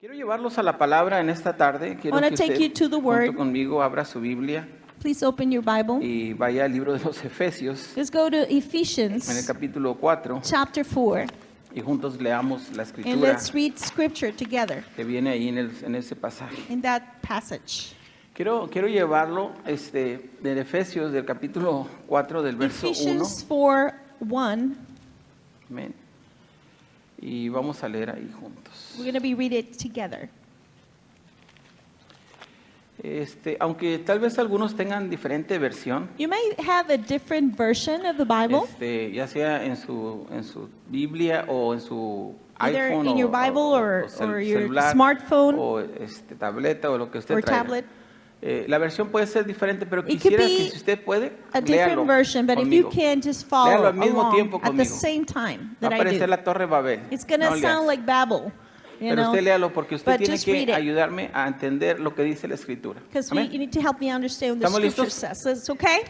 Quiero llevarlos a la palabra en esta tarde. Quiero I wanna que take usted you to the junto Word. conmigo abra su Biblia Please open your Bible. y vaya al libro de los Efesios, Let's go to en el Ephesians capítulo 4, chapter 4, y juntos leamos la and escritura let's read scripture together que viene ahí en ese pasaje. in that passage. Quiero llevarlo del Efesios, del capítulo 4, del verso 1. Ephesians 4:1. Amén. Y vamos a leer ahí juntos. We're going to be read it together. Aunque tal vez algunos tengan diferente versión, You may have a different version of the Bible, ya sea en su Biblia o en su either iPhone in your Bible or your celular, smartphone o tableta o lo que usted or traiga. tablet. La versión puede ser diferente, pero It could quisiera be que si usted puede, a léalo different version, but if you conmigo. can just Léalo follow al mismo along tiempo at the conmigo. same time Va a that I aparecer do. la Torre Babel. It's going to No le sound hace. like Babel, you Pero know, usted léalo porque usted but tiene just read que it. ayudarme a entender lo que dice la Escritura. Because Amén. you need to help me understand what the ¿Estamos scripture listos? says. So it's okay?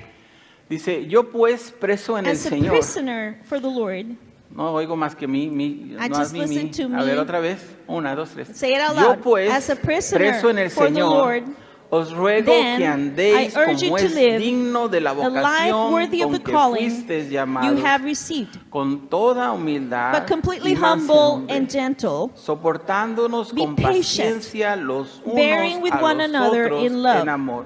Dice, yo pues preso en el As a Señor. prisoner for the Lord, No oigo más que mi, I no just mi. listen to A ver, me. otra vez. 1, 2, 3. Say it out Yo loud. pues, As a prisoner preso en el for the Señor, Lord, os ruego then que andéis I urge you como to es live digno de la a life vocación worthy of con the que calling fuisteis you llamados, have received, con toda humildad but completely y humble mansedumbre, and gentle, soportándonos Be con patient, paciencia los unos bearing with a one los another otros in love. en amor,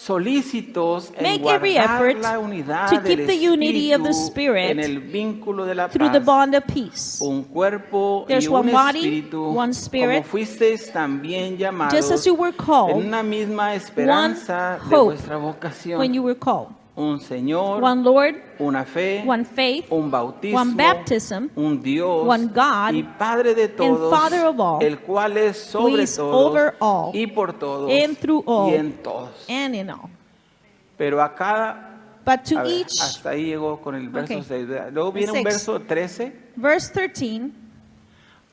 solícitos en Make every guardar effort la unidad to del keep the unity of the Espíritu Spirit en el vínculo de la through the paz, bond of peace. un cuerpo There's y one un body, espíritu, one spirit, como fuisteis también llamados just as you were en called, una misma esperanza de hope vuestra vocación, when you were called. un Señor, One Lord, una fe, one faith, un bautismo, one baptism, un Dios one God, y Padre de todos, Father of all, el cual es who sobre is todos over all, y por todos and through all, y en todos. and in all. Pero a cada, But to a ver, each, hasta ahí llegó con el verso Okay. 6. Luego viene un 6. verso 13, verse 13,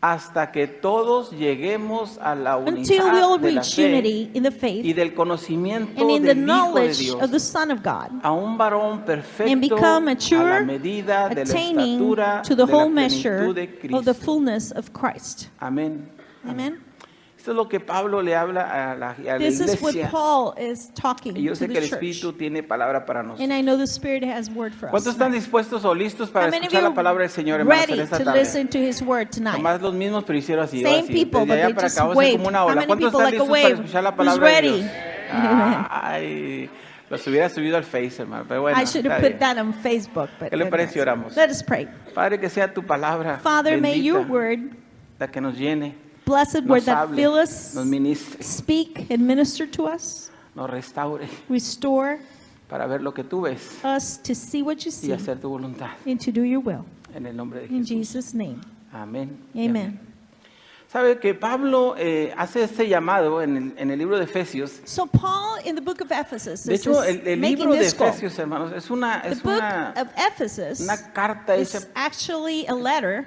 hasta que todos lleguemos a la until we all unidad de la reach fe unity in the y faith del conocimiento and in the del Hijo de knowledge Dios, of the Son of God, a un varón perfecto and become a mature, la medida de la attaining estatura to the de la whole measure plenitud de of the Cristo. fullness of Christ. Amén. Amen. Esto es lo que Pablo le habla a la This is what iglesia. Paul is talking Y yo to sé que the el church. Espíritu tiene palabra para And nosotros. I know the Spirit has word for us. ¿Cuántos están dispuestos o listos para How many of escuchar you la palabra del Señor, hermanos, en ready esta to tarde? listen to His word tonight? Nomás los mismos, pero hicieron así. Same ahora sí. people, Desde but allá they para just acá, vamos a hacer waved. como una How ola. many ¿Cuántos people están like a listos para wave? escuchar la Who's palabra de ready? Dios? Ay, los hubiera subido al Face, hermano, pero bueno, I should está have put bien. that on Facebook. But ¿Qué le parece si oramos? Let us pray. Padre, que sea tu palabra Father, may your bendita, word, la que nos llene, blessed nos word that hable, fill us, nos ministre, speak and minister to us, nos restaure restore para ver lo que tú ves us to see what you y see hacer tu voluntad. and to do your will. En el nombre de In Jesús. Jesus' name, Amén. y amen. Sabe que Pablo hace este llamado en el libro de Efesios. So Paul in the book of Ephesus De is hecho, el making libro de this call. Efesios, hermanos, es una The book of Ephesus carta hecha is actually a letter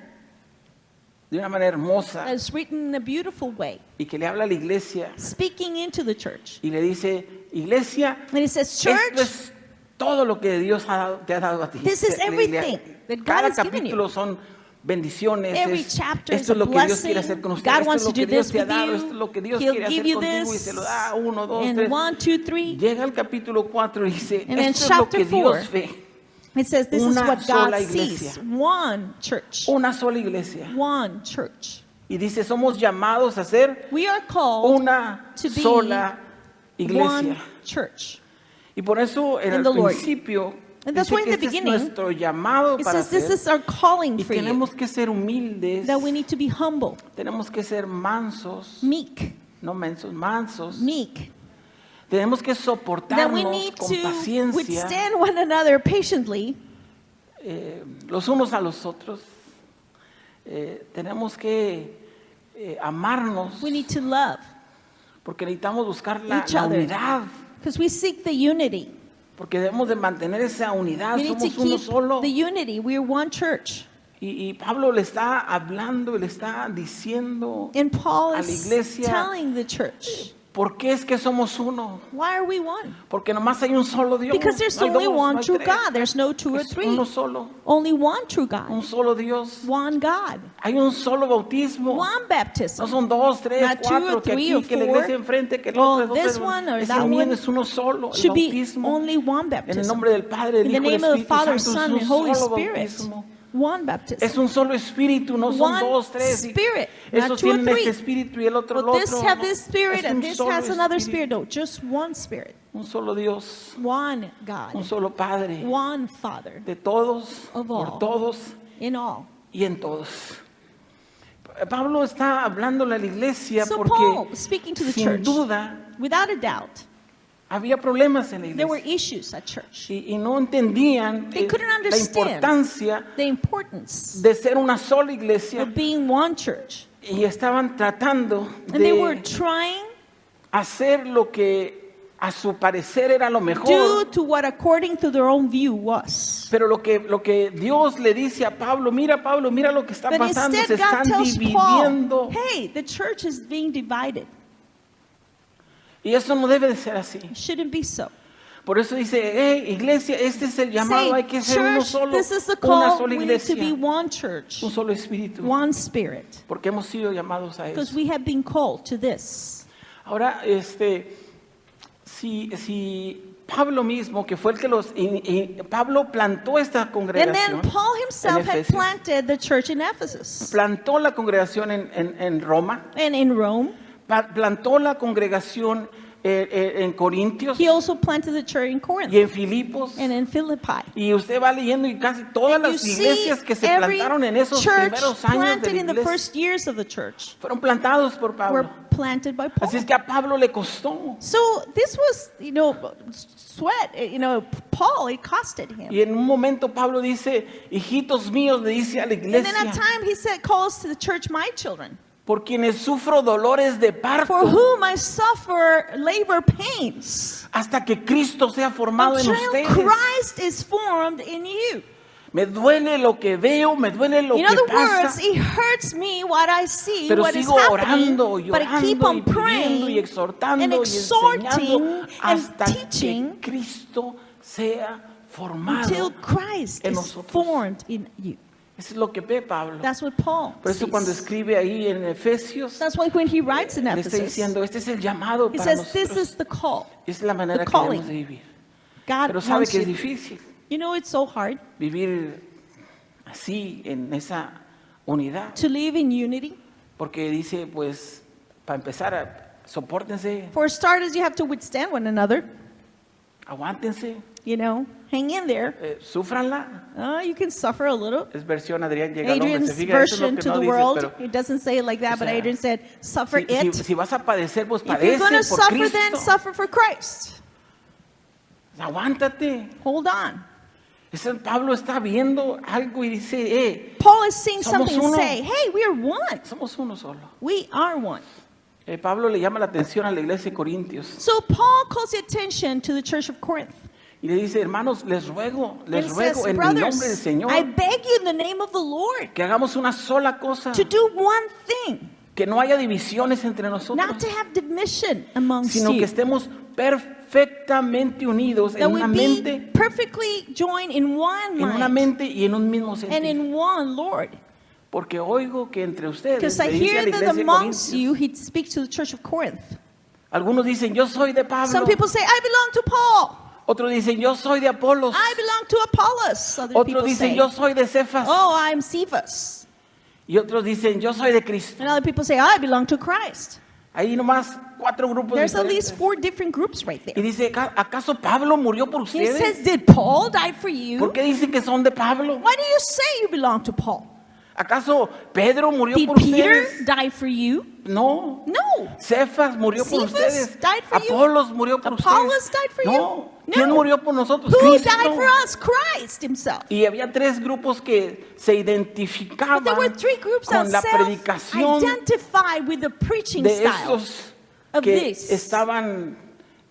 de una manera hermosa that's written in a beautiful way, y que le habla a la iglesia speaking into the church. y le dice, iglesia, And it says, esto church, es todo lo que Dios te ha dado a ti. This is Le- le- everything that God Cada has given you. capítulo son bendiciones. Every chapter is Esto a es lo que Dios blessing. quiere hacer con usted. God Esto wants es lo to que do Dios this te ha with dado. you. Esto es lo que Dios He'll quiere give hacer you contigo y this. se lo da 1, 2, And 3. 1, 2, 3. Llega al capítulo 4 y dice, And in esto es lo chapter que Dios 4, ve. It says this is Una what sola God iglesia. sees. One church. Una sola iglesia. One church. Y dice, somos llamados a ser We are called una to be sola iglesia. one church. Y por eso en in el the Lord. principio And that's dice why in que the este es beginning, nuestro llamado It para says this ser. is our calling Y for you. tenemos que ser humildes. That we need to be humble, Tenemos que ser mansos. meek, No mensos, mansos. meek. Tenemos que That we soportarnos need con to paciencia withstand one another patiently. los unos a los otros. Tenemos que amarnos We need to love porque necesitamos buscar la each other. unidad. Because we seek the unity. Porque debemos de mantener esa unidad. We need to Somos uno keep solo. the unity. We are one church. Y Pablo le está hablando y le está diciendo And Paul a la is iglesia, telling the church, ¿Por qué es que somos uno? Why are we one? Porque nomás hay un solo Dios. Because there's No hay only dos, one no hay true tres. God. There's no two or Es three. uno solo, Only one true un God. solo Dios. One God. Hay un solo bautismo. One baptism. No son dos, tres, Not two or cuatro, que three aquí, or que la four. iglesia enfrente, que el Oh, otro, this one or es that el mío, one. es uno solo, el Should be bautismo. only one En el baptism. nombre del Padre, del In the Hijo y del name of the Espíritu Father, Santo, Son, es and un Holy solo Spirit. bautismo. One Es baptism. un solo espíritu, no son One dos, tres. spirit, Esos not two or tienen este three. espíritu y el otro el But this otro. have No, this spirit es and un this solo has another espíritu, spirit. No, just one spirit. un solo Dios, One un God. solo Padre, One Father. de todos, Of por all. todos In all. y en todos. Pablo está hablándole a la iglesia So porque Paul, speaking to the sin church, duda without a doubt, había problemas en la there were iglesia issues at church. y no entendían They couldn't la understand importancia the importance de ser una sola iglesia of being one church. y estaban tratando And they were de trying hacer lo que a su parecer era lo to do mejor. to what according to their own view was. Pero lo que Dios le dice a Pablo, mira Pablo, mira lo que está But pasando, se instead God están tells Paul, dividiendo. hey, the church is being divided. Y eso no debe de ser así. It shouldn't be so. Por eso dice, hey, iglesia, este es el llamado, hay que Say, ser uno church, solo, this is the una call. sola We need to be iglesia, one church, un solo espíritu, one spirit. porque hemos sido llamados a Because eso. we have been called to this. Ahora, si Pablo mismo, que fue el que Pablo plantó esta And congregación, then Paul himself en had Efesios. planted the church in Ephesus plantó la congregación en Roma, and in Rome. plantó la congregación en Corintios He also planted the church in Corinth y en Filipos. and in Philippi. Y usted va leyendo y casi todas And you las see iglesias que se every plantaron en esos church primeros años de planted la in the iglesia first years of the church fueron plantados por were Pablo. planted by Paul. Así es que a Pablo le costó. So this was, sweat. Paul, it costed him. Y en un momento Pablo dice, hijitos míos, le dice a la And then at iglesia, time he said, calls to the church, my children, por quienes sufro dolores de for parto, whom I suffer labor pains, hasta que Cristo sea formado en until ustedes. Christ is formed in you. Me duele lo que veo, me duele lo In que other pasa, words, it hurts me what I see, pero what is sigo happening, orando, but I keep llorando on y pidiendo y praying exhortando and y exhorting enseñando and hasta que teaching Cristo sea formado. until Christ en is nosotros. formed in you. Eso es lo que ve Pablo. That's what Paul Por eso cuando sees. escribe ahí en Efesios, That's why when he writes in le está Ephesus, diciendo, este es el llamado he para says, this nosotros. is the call. Es la manera the que calling. debemos de vivir. God Pero sabe wants que es you. difícil You know, it's so hard vivir así, en esa unidad. to live in unity. Porque dice, pues, para empezar, sopórtense, For starters, you have to withstand one another. aguántense, Hang in there. súfranla. You can suffer a little. Es versión Adrián llega al hombre. Adrian's Se fija, eso es lo version que to no the dices, world, pero it doesn't say it like that, o but sea, Adrian said, suffer it. si vas a padecer, pues If you're padece going to por suffer, then Cristo. suffer for Christ. Aguántate. Hold on. Pablo está viendo algo y dice, Paul is seeing Somos something and uno. say, hey, we are one. somos uno solo. We are one. Pablo le llama la atención a la iglesia de Corintios So Paul calls the attention to the church of Corinth. y le dice, hermanos, les ruego And he says, en el nombre del brothers, Señor I beg you in the name of the Lord que hagamos una sola cosa, to do one thing, que no haya divisiones entre nosotros, not to have division amongst sino que you, estemos perfectamente unidos that en we una be mente, perfectly joined in one mind y en un mismo and sentido. in one Lord. Porque oigo que entre ustedes, Because I le dice a hear la that iglesia de amongst Corintios, you, he speaks to the church of Corinth. algunos dicen, yo soy de Pablo, Some people say, I belong to Paul. otros dicen, yo soy de Apolos, I belong to Apollos. Other otros people dicen, say, yo soy de Cefas, oh, I'm Cephas. y otros dicen, yo soy de Cristo. And other people say, I belong to Christ. Ahí nomás 4 grupos There's at diferentes. least 4 different groups right Y there. dice, ¿acaso Pablo murió por He ustedes? says, did Paul die for you? ¿Por qué dicen que son de Pablo? Why do you say you belong to Paul? ¿Acaso Pedro murió Did por Peter ustedes? die for you? No. No. Cefas murió por Cephas ustedes. died for you. Apolos murió por Apollos ustedes. died for no. you. ¿Quién No. murió por nosotros? Who Cristo. died for us? Christ himself. Y había 3 grupos que se But there identificaban were 3 groups con that la predicación self-identified with the preaching de style esos of que this. estaban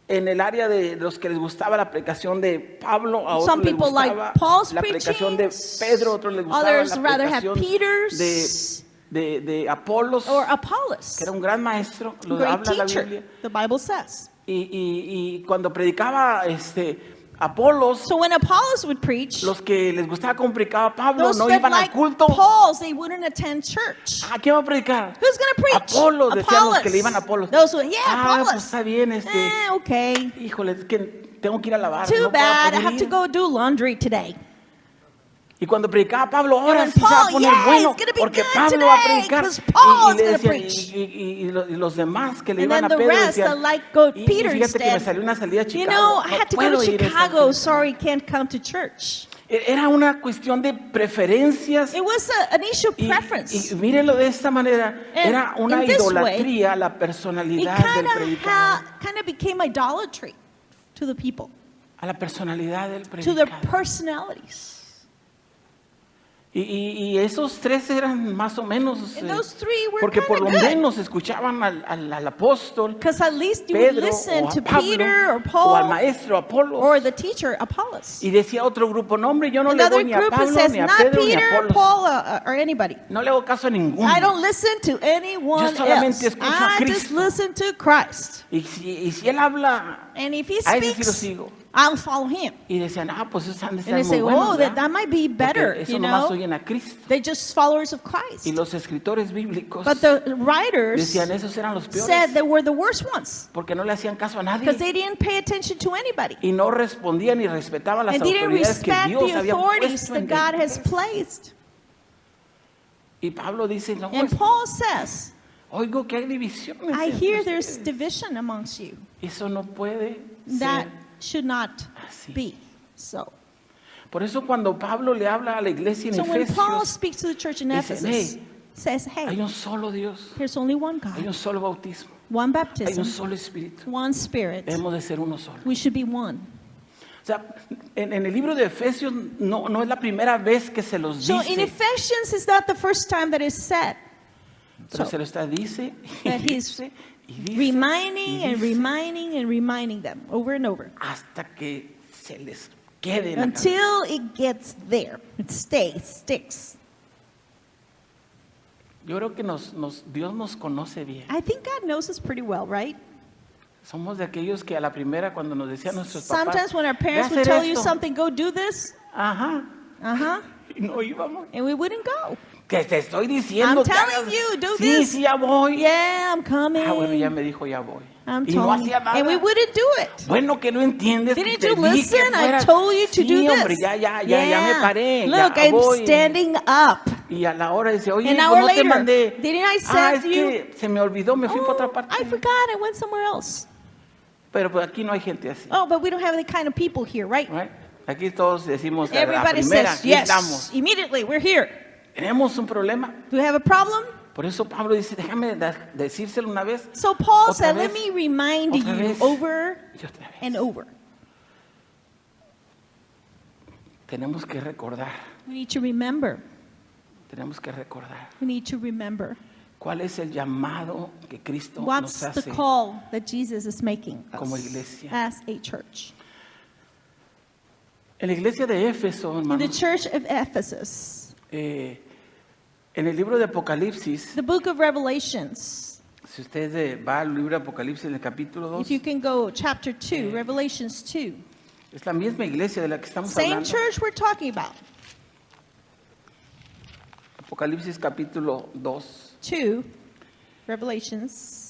en el área de los que les gustaba la predicación de Pablo, a otros Some les people like gustaba Paul's la predicación de preachings. Pedro, a otros les gustaba Others la rather have predicación Peter's. de Apolos, or Apollos, que era un gran maestro, lo great habla la teacher, Biblia. the Bible says. Y cuando predicaba Apolos, So when Apollos would preach, los que les gustaba cómo predicaba Pablo those no that iban al like culto. Paul's, they wouldn't attend church. ¿A quién va a predicar? Who's going to preach? Apolos, decían los que le iban a Apollos. Apolos. Those who, yeah, Pues Apollos. está bien, Okay. híjole, es que tengo que ir a lavar. Too no puedo bad. I poder have to ir. go do laundry today. Y cuando predicaba Pablo, ahora when sí se va a Paul, poner yeah, bueno, it's gonna be porque good Pablo va a today, predicar. 'cause Paul Y le is gonna decían, preach. y los demás que le And iban then a the Pedro rest decían, that like go y Peter fíjate que me instead. salió una salida a You Chicago, know, I no had to go to puedo ir esta Chicago. semana". Sorry, can't come to church. Era una cuestión de preferencias. It was an issue of preference. Y mírenlo de esta manera, And era una in this idolatría a la It personalidad del predicador. kind of became idolatry to the people, A la personalidad del to their predicador. personalities. Y esos tres eran más o menos, And those three were porque por kind lo of good. menos escuchaban al apóstol Because at least you would Pedro listen o to a Pablo Peter or o al Paul maestro Apolos. or the teacher Apollos. Y decía otro grupo, no hombre, yo no le Another voy ni a group that Pablo, says ni a not Pedro, ni a Peter, Apolos. Paul, or anybody. No le hago caso a ninguno. I don't listen to anyone Yo solamente else. escucho a I just Cristo. listen to Christ. Y si él habla, And if he a ese sí lo speaks, sigo. I'll follow him. Y decían, pues esos han de And they ser say, muy buenos, oh, ¿verdad? that might be better, Porque eso you nomás know. oyen a Cristo. They're just followers of Christ. Y los escritores bíblicos But the writers decían, esos eran los said peores, they were the worst ones porque no le hacían caso a because nadie. they didn't pay attention to anybody Y no respondían ni respetaban las and didn't autoridades que respect Dios the había authorities puesto that en God ellos. has placed. Y Pablo dice, no, And Paul says, oigo que hay divisiones. I entre hear there's ustedes. division amongst you. Eso no puede That ser. should not así. be so. Por eso cuando Pablo le habla a la iglesia en So when Paul Efesios, speaks to the church in dice, Ephesus, says, hay hey, un solo Dios, there's only one hay un God, solo bautismo, one hay un baptism, solo espíritu. one spirit. Debemos de ser uno solo. We should be one. O sea, en el libro de Efesios no es la primera vez que se los So in dice, Ephesians, it's not the first time that it's said. pero So se lo está dice y that he's dice y dice reminding y and dice, reminding and reminding them over and over hasta que se les quede en la cabeza. until it gets there. It sticks. Yo creo que Dios nos conoce bien. I think God knows us pretty well, right? Somos de aquellos que a la primera cuando nos decían nuestros papás, Sometimes when our "Ve a parents would hacer tell you esto", something, go do this, ajá, uh-huh, y no íbamos. and we wouldn't go. Que te estoy diciendo I'm que telling hagas- you, do sí, this. sí, ya voy. Yeah, I'm coming. Bueno, ya me dijo, ya voy. I'm Y no telling you. hacía nada. And we wouldn't do it. Bueno, que no entiendes. Didn't que te you dije listen? I fueras. told you to Sí, do this. hombre, ya me paré. Look, ya I'm voy. standing up. Y a la hora dice, oye, An pues hour no te later, mandé. didn't I Es send you? que se me olvidó, me fui para otra Oh, parte. I forgot. I went somewhere else. Pero pues aquí no hay gente así. Oh, but we don't have the kind of people here, right? Right? Aquí todos decimos a la Everybody primera, says aquí yes. estamos. Immediately, we're here. Tenemos un problema. Do we have a problem? Por eso Pablo dice, déjame decírselo una vez So Paul Otra said, vez, let me remind otra you vez, over y otra vez. and over. Tenemos que recordar, We need to remember. tenemos que recordar We need to remember. cuál es el llamado que Cristo What's nos the hace call that Jesus is making como us iglesia. as a church? En la iglesia de Éfeso, In the hermanos, church of Ephesus, en el libro de Apocalipsis, the book of Revelations, si usted va al libro de Apocalipsis en el capítulo 2, if you can go chapter 2, Revelations 2, es la misma iglesia de la que estamos same hablando. church we're talking about. Apocalipsis capítulo 2. 2, Revelations.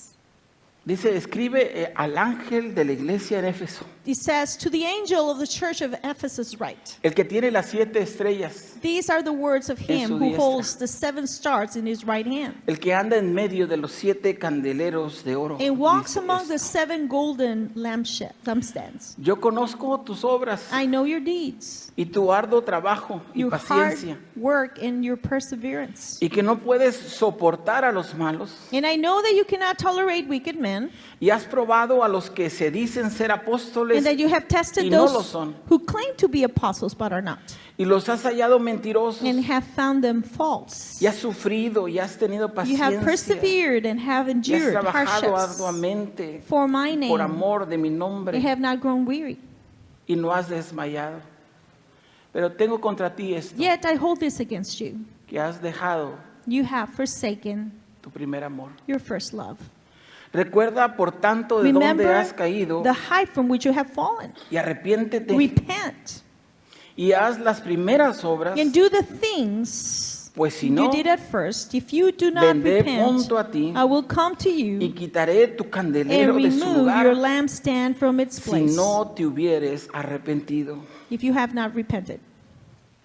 Dice, escribe al ángel de la iglesia en Éfeso, It says, to the angel of the church of Ephesus write, el que tiene las 7 estrellas, these are the words of En him su who diestra. holds the 7 stars in his right hand, el que anda en medio de los 7 candeleros de oro. and walks Dice among the esto, 7 golden lampstands. yo conozco tus obras I know your deeds, y tu arduo trabajo y your hard paciencia, work, and your perseverance. y que no puedes soportar a los malos, And I know that you cannot tolerate wicked men, y has probado a los que se dicen ser apóstoles and that you have tested y no lo those son, who claim to be apostles but are not, y los has hallado mentirosos, and have found them false. y has sufrido y has tenido You have paciencia, persevered and have y has endured trabajado hardships arduamente for my por name, amor de mi and nombre, have not grown weary. y no has desmayado. Pero tengo contra ti esto, Yet I hold this against you, que has dejado you have forsaken tu primer amor. your first love. Recuerda, por tanto, de dónde Remember has caído the height from which you have fallen. y arrepiéntete Repent y haz las primeras obras, and do the things pues si you no, did at first. If you do not vendré repent, pronto a ti I will come to y you quitaré tu and candelero de su remove your lugar lampstand from its si place no te hubieres arrepentido. if you have not repented.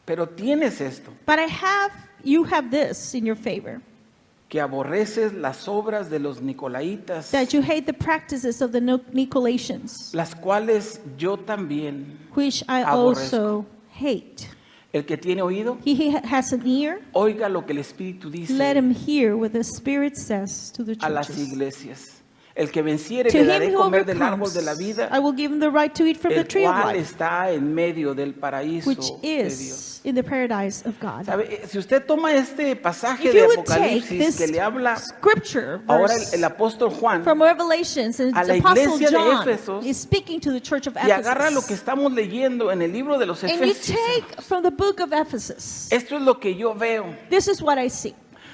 Pero tienes esto, But you have this in your favor, que aborreces las obras de los nicolaítas, that you hate the practices of the Nicolaitans, las cuales yo también which I aborrezco. also hate. El que tiene oído, He has an ear, oiga lo que el Espíritu dice let him hear what the Spirit says to the a las churches. iglesias. El que venciere To le him daré who comer del árbol overcomes, de la vida, I will give him the right to eat from the el tree of cual life, está en medio del paraíso which de Dios. is in the paradise of God. ¿Sabe? Si usted toma este pasaje If de you would take Apocalipsis this que le habla scripture ahora verse el apóstol Juan from Revelations, and a la Apostle iglesia de John Éfesos, is speaking to the church of y agarra lo que Ephesus. estamos leyendo en el libro de los And you Efesios, take from the book of Ephesus, esto es lo que yo veo. this is what I see.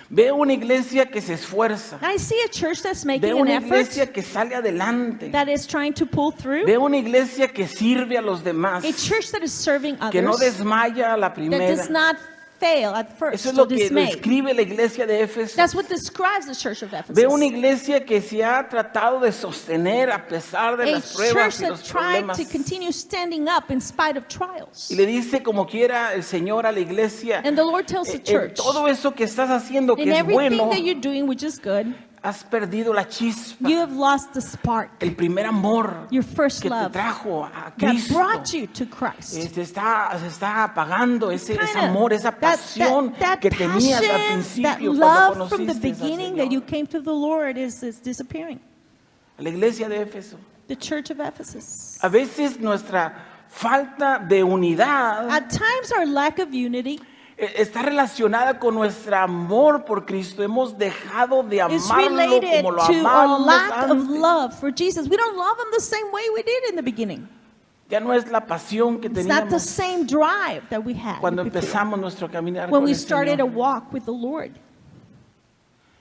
Veo una iglesia que se esfuerza, I see a church that's making veo an una effort, iglesia que sale adelante, that is trying to pull through, veo una iglesia que sirve a los demás, a church that is serving que no others, desmaya a la that primera. does not fail at first Eso es or lo que dismay. describe la iglesia de Éfeso. That's what describes the church of Ephesus. Veo una iglesia que se ha tratado de sostener a pesar de A las pruebas church y that los tried problemas. to continue standing up in spite of trials. Y le dice como quiera el Señor a la iglesia, And the Lord tells the church, todo eso que estás haciendo que in es everything bueno, that you're doing, which is good, has perdido la chispa, you have lost the spark, el primer amor your first que te love trajo a that Cristo. brought you to Christ. Se está apagando ese Kinda amor, esa pasión that que tenías al passion, that principio cuando love from the conociste al beginning that you Señor. came to the Lord is disappearing. La iglesia de Éfeso. The church of Ephesus. A veces nuestra falta de unidad At times, our lack of unity está relacionada con nuestro amor por Cristo. Hemos dejado de is amarlo related como lo to our amábamos lack of antes. love for Jesus. We don't love him the same way we did in the beginning. Ya no es la pasión que It's not the teníamos same drive that we had cuando before, empezamos nuestro caminar when con we el started a Señor. walk with the Lord.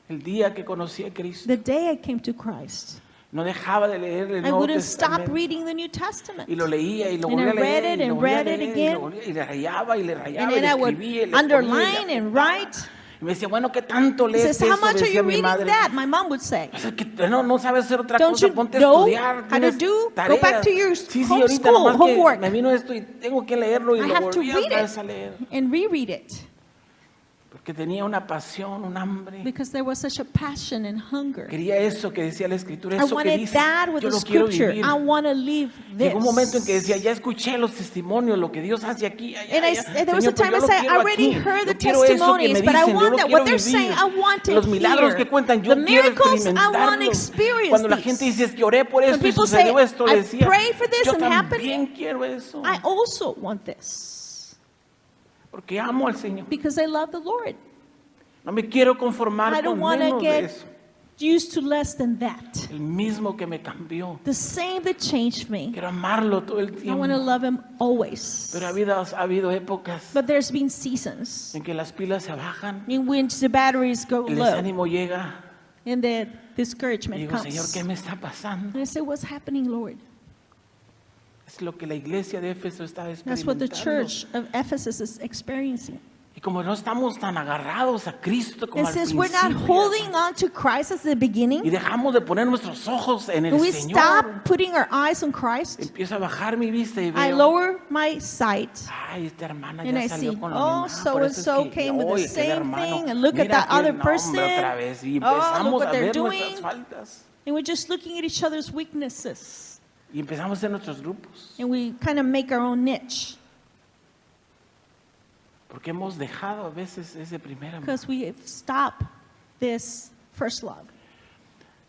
El día que conocí a Cristo, The day I came to Christ, no dejaba de leer el I Nuevo wouldn't stop Testamento. reading the New Testament. Y lo leía y lo And I volvía a read leer it y lo and volvía a read it leer again. y le rayaba y le rayaba And y then le I would escribía y le underline ponía y le and apuntaba. write. Y me decía, bueno, ¿qué tanto He lees says, how eso? much are Decía you mi reading madre. that? My mom would say. O sea, que no sabes hacer otra Don't cosa, you ponte a know estudiar, how to tienes do? Go tareas. back to your Sí, home ahorita school, nomás que homework. me vino esto y tengo que leerlo y I lo have to volví read otra vez a it leer. and reread it Porque tenía una pasión, un hambre. because there was such a passion and hunger. Quería eso que decía la Escritura, I eso que wanted dice, that with yo the lo quiero scripture. vivir. I want to live this. Llegó un momento en que decía, ya escuché los testimonios, lo que Dios hace aquí. And there was a Señor, time I pues yo lo said, I quiero already aquí. heard the Yo quiero eso que testimonies, me but I dicen, yo want lo that. quiero What they're vivir. saying, I want it Los milagros here. que cuentan, yo The quiero miracles, I want to experimentarlos. experience Cuando la these. gente dice, es que oré por When esto y people sucedió say, esto, le I decía, prayed for this yo and happened. también quiero eso. I also want this Porque amo al Señor. because I love the Lord. No me quiero conformar I don't con want to menos de get eso. used to less than that. El mismo que me cambió. The same that changed me. Quiero amarlo todo el I tiempo. want to love him always. Pero ha habido épocas But there's been seasons en que las pilas se bajan, in which the batteries go el low desánimo llega and the y discouragement digo, Señor, comes. ¿qué me está pasando? And I say, what's happening, Lord? Es lo que la iglesia de Éfeso está That's what the experimentando. church of Ephesus is experiencing. Y como no estamos tan agarrados a Cristo como And al since we're not principio, holding on to Christ at the y beginning, dejamos de poner nuestros ojos en el and we Señor, stop putting our eyes on Christ, empiezo a bajar mi vista y I veo, lower my sight ay, esta hermana and ya I salió see, con la oh, misma, so por and eso es so que, came with the oye, aquel same hermano, thing, and look at mira that aquel other nombre person. otra vez, y Oh, look empezamos what a they're ver doing. nuestras faltas, And we're just looking at each other's weaknesses. y empezamos a hacer nuestros grupos, And we kind of make our own niche porque hemos dejado a veces ese primer amor. because we stop this first love.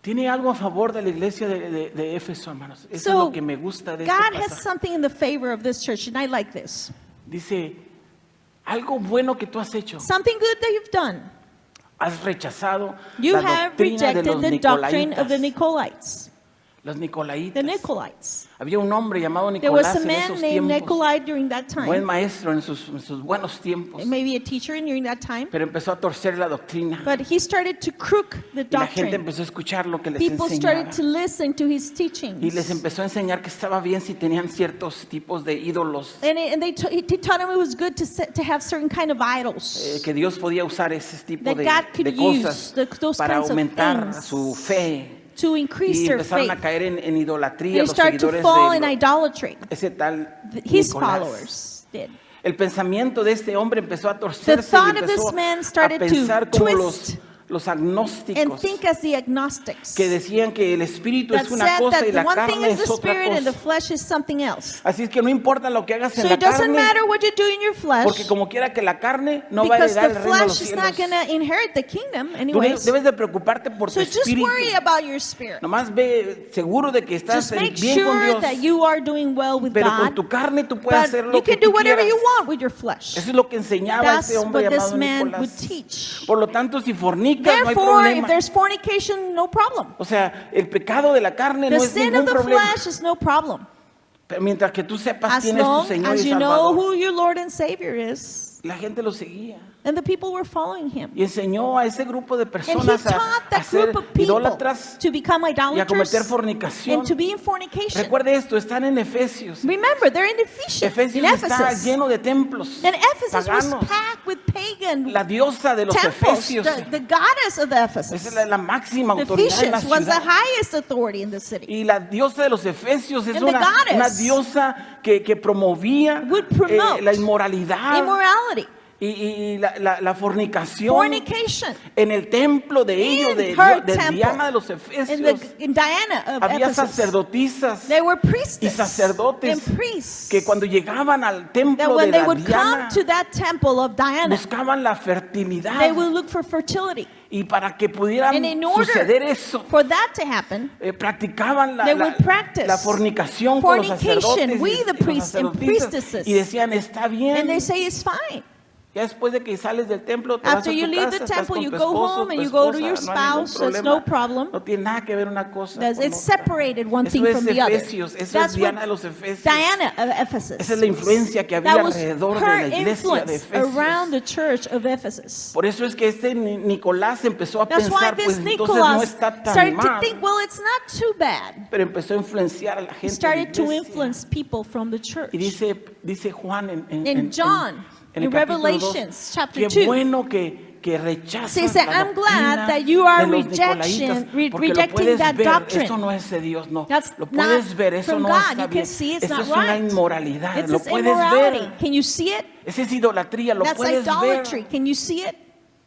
Tiene algo a favor de la iglesia de Éfeso, hermanos. Eso es So, lo que me gusta de este God has pasaje. something in the favor of this church, and I like this. Dice, algo bueno que tú has hecho. Something good that you've done. Has rechazado You la have doctrina de rejected los the doctrine of the Nicolaitas. Nicolaitans. Los the Nicolaitas. Nicolaites. Había un hombre llamado There was Nicolás a en man esos named tiempos. Nicolai during that Buen time, maestro en sus buenos tiempos. maybe a teacher during that time, Pero empezó a torcer la doctrina. but he started to crook the Y la gente doctrine. empezó a escuchar lo que les People started enseñaba. to listen to his Y les teachings. empezó a enseñar que estaba bien si tenían ciertos tipos de ídolos. He taught him it was good to have certain kind of idols. Que Dios podía usar ese tipo That de God could cosas use those para kinds of aumentar things su fe. to increase Y their empezaron faith. a caer en idolatría They los started to seguidores fall in de idolatry. ese tal His Nicolás. followers did. El pensamiento de este hombre empezó a The torcerse y thought of empezó this man a started to pensar como twist los and agnósticos think as the agnostics. que decían que el espíritu That es una said cosa y that the la one thing carne is the es otra spirit and the cosa. flesh is something else. Así es que no importa lo que hagas So en la it doesn't carne, matter what you do in your porque flesh, como quiera que la carne no va a because heredar the el reino de los flesh is not cielos. going to inherit the kingdom Tú anyways. debes de preocuparte por tu So just espíritu. worry about your spirit. Nomás ve seguro de que estás Just make bien con sure Dios, that you are doing well with pero con God, tu carne tú puedes hacer but lo you que can do tú whatever quieras. you want with your flesh. Eso es lo que enseñaba That's este hombre what this llamado man would Nicolás. teach. Por lo tanto, si fornicas no hay Therefore, if problema. there's fornication, no problem. O sea, el pecado de la carne The no es sin ningún of the problema. flesh is no problem. Pero mientras que tú sepas As quién es tu long Señor as y you know Salvador. who your Lord and Savior is. La gente lo seguía. And the people were following him. Y enseñó a ese grupo de And he personas a taught that ser group of people idólatras to become y a cometer idolaters fornicación. and to be in fornication. Recuerde esto, están en Efesios. Remember, they're in Efesios in está Ephesus. lleno de templos And Ephesus was paganos. packed with pagan La diosa de los temples. Efesios. The goddess of the Esa Ephesus. es la máxima The autoridad en la Ephesians was the ciudad. highest authority in the city. Y la diosa de los Efesios es And the una goddess diosa que promovía would promote la inmoralidad Immorality, y la fornicación fornication. en el templo de ellos, In de her Diana temple, de los Efesios. in Diana of Había Ephesus. sacerdotisas They were y priestess sacerdotes and priests. que cuando llegaban al That templo de when they la would Diana come to that temple of Diana, buscaban la fertilidad. they would look for fertility. Y para que pudieran And in order suceder eso, for that to happen, practicaban they would practice la fornicación con los fornication, sacerdotes we, y the priests and sacerdotisas, priestesses. y decían, está and bien. they say it's fine. Ya después de que sales del templo, te vas a After tu you leave casa, the estás temple, con you tu go esposo, home and tu you go to esposa, your no hay ningún spouse, that's problema. no problem. No tiene nada que ver una cosa It's con otra. separated one Eso thing es from the other. Efesios, eso es That's Diana what de los Efesios. Diana of Ephesus. Esa es la influencia que había That was alrededor de her la iglesia de influence Efesios. around the church of Ephesus. Por eso es que este Nicolás empezó a That's why pensar, this pues entonces no Nicholas está tan started to mal. think, well, it's not too bad. Pero empezó a influenciar a la He gente de la started to iglesia. influence people from the church. Y dice Juan In John, en el in capítulo 2, Revelations, chapter qué 2, bueno que rechazas says that la I'm glad doctrina that you are de los rejection- nicolaitas, porque lo rejecting puedes that ver, doctrine. eso no es de Dios, no. That's Lo puedes not ver, eso from no God. está You can bien. see it's Eso not es una right. inmoralidad, It's lo this puedes immorality. ver. Can you see it? Esa es idolatría, lo That's puedes idolatry. ver. Can you see it?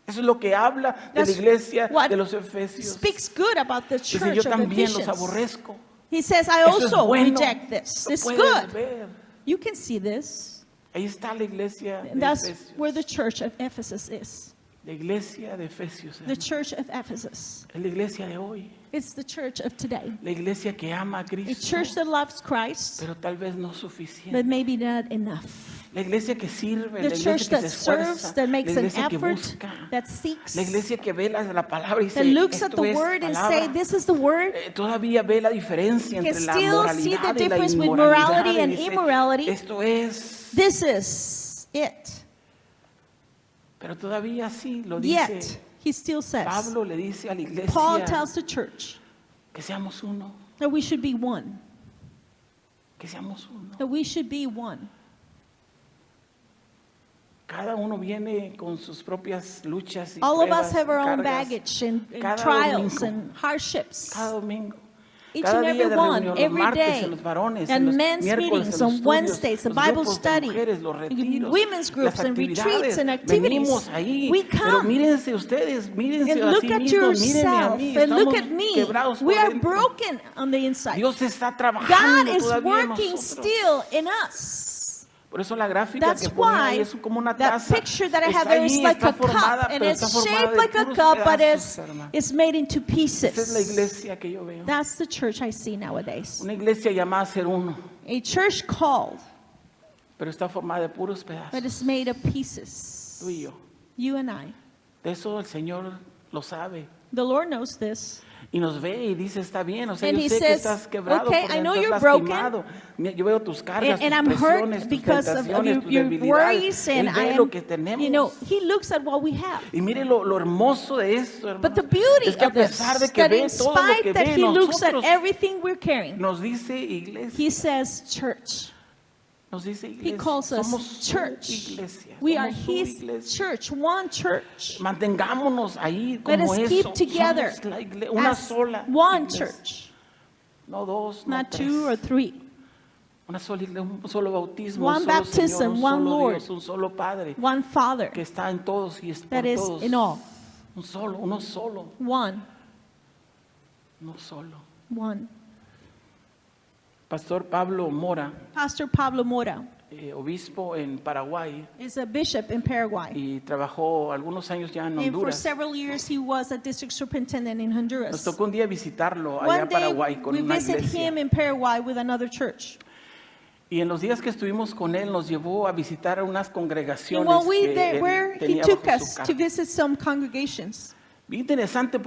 Eso es lo que habla de la That's iglesia what de los Efesios. Speaks good about the Dice, church yo of también los Ephesians. aborrezco. He says, I Eso es also bueno. reject this. Lo It's puedes good. ver. You can see this. Ahí está la iglesia de And that's Efesios. where the church of Ephesus is. La iglesia de Efesios. The church of Ephesus. Es la iglesia de hoy. It's the church of today. La iglesia que ama a A Cristo. church that loves Christ, Pero tal vez no suficiente. but maybe not enough. La iglesia que sirve, The la church iglesia que that se serves, esfuerza, that makes la an iglesia que effort, busca, that seeks, la iglesia que ve la palabra y that dice, looks at esto the es word and palabra. say, this is the word. Todavía ve la diferencia Can entre la still see the moralidad y la difference with inmoralidad. morality y and dice, immorality. esto es, This is it. pero todavía sí lo Yet, dice. he still says, Pablo le dice a la iglesia Paul tells the church que seamos uno, that we should be one, que seamos uno. that we should be one. Cada uno viene con sus propias luchas y All of pruebas us have our y own cargas. baggage and Cada trials domingo. and hardships. Cada domingo. Each Cada and día every de one, reunión, los every martes day. en los varones, en And los men's miércoles meetings en los on estudios, Wednesdays, the los Bible grupos de study, mujeres, los retiros, women's groups las and retreats actividades. and activities. Venimos ahí, We pero come. mírense ustedes, mírense And a look sí at mismos, mírenme a yourself mí, and look estamos at me. quebrados We por are dentro. broken on the inside. Dios está God trabajando is todavía en working nosotros. still in us. Por eso la gráfica That's que pone ahí why es como una that taza. picture that I Está have there is ahí, like está a formada, cup, and pero it's está formada shaped de like a puros cup, but pedazos, hermano. it's made into Esa es la pieces. iglesia que yo veo. That's the church I see nowadays. Una iglesia llamada a ser uno, A church called, pero está formada de puros but pedazos. it's made of pieces. Tú y yo. You and I. De eso el Señor lo sabe. The Lord knows this. Y nos ve y dice, está bien, o sea, And yo he sé que says, estás quebrado, okay, porque I know estás you're broken. lastimado. Mira, yo veo tus cargas, And tus I'm presiones, hurt tus because of tentaciones, tus your debilidades. worries, Él and ve I lo am, que tenemos. you know, he looks at what we have. Y mire lo hermoso de esto, hermano. But the beauty Es que a of this, pesar de que that ve in todo lo que spite that ve he looks at nosotros, everything we're carrying, nos dice iglesia. he says church. Nos dice He iglesia. calls us Somos su church. iglesia. We are Somos su his iglesia. church, one church. Mantengámonos ahí Let como us eso. keep together Somos la una as sola one iglesia. church, No dos, no not tres. 2 or 3. Una sola iglesia, un solo bautismo, One un solo baptism, Señor, un one solo Lord. Dios, un solo Padre One Father que está en todos y es por that is todos. in all. Un solo, uno solo, One. uno solo. One. Pastor Pablo Mora, Pastor Pablo Mora obispo en Paraguay, is a bishop in Paraguay. y trabajó algunos años ya en And for Honduras. several years, he was a district superintendent in Nos Honduras. tocó un día visitarlo allá One en day, Paraguay con we una visited iglesia. him in Paraguay with another church. Y en los días que estuvimos con él nos llevó a visitar a unas And congregaciones while we que there él were, he tenía took bajo su us cargo. to visit some congregations. Bien interesante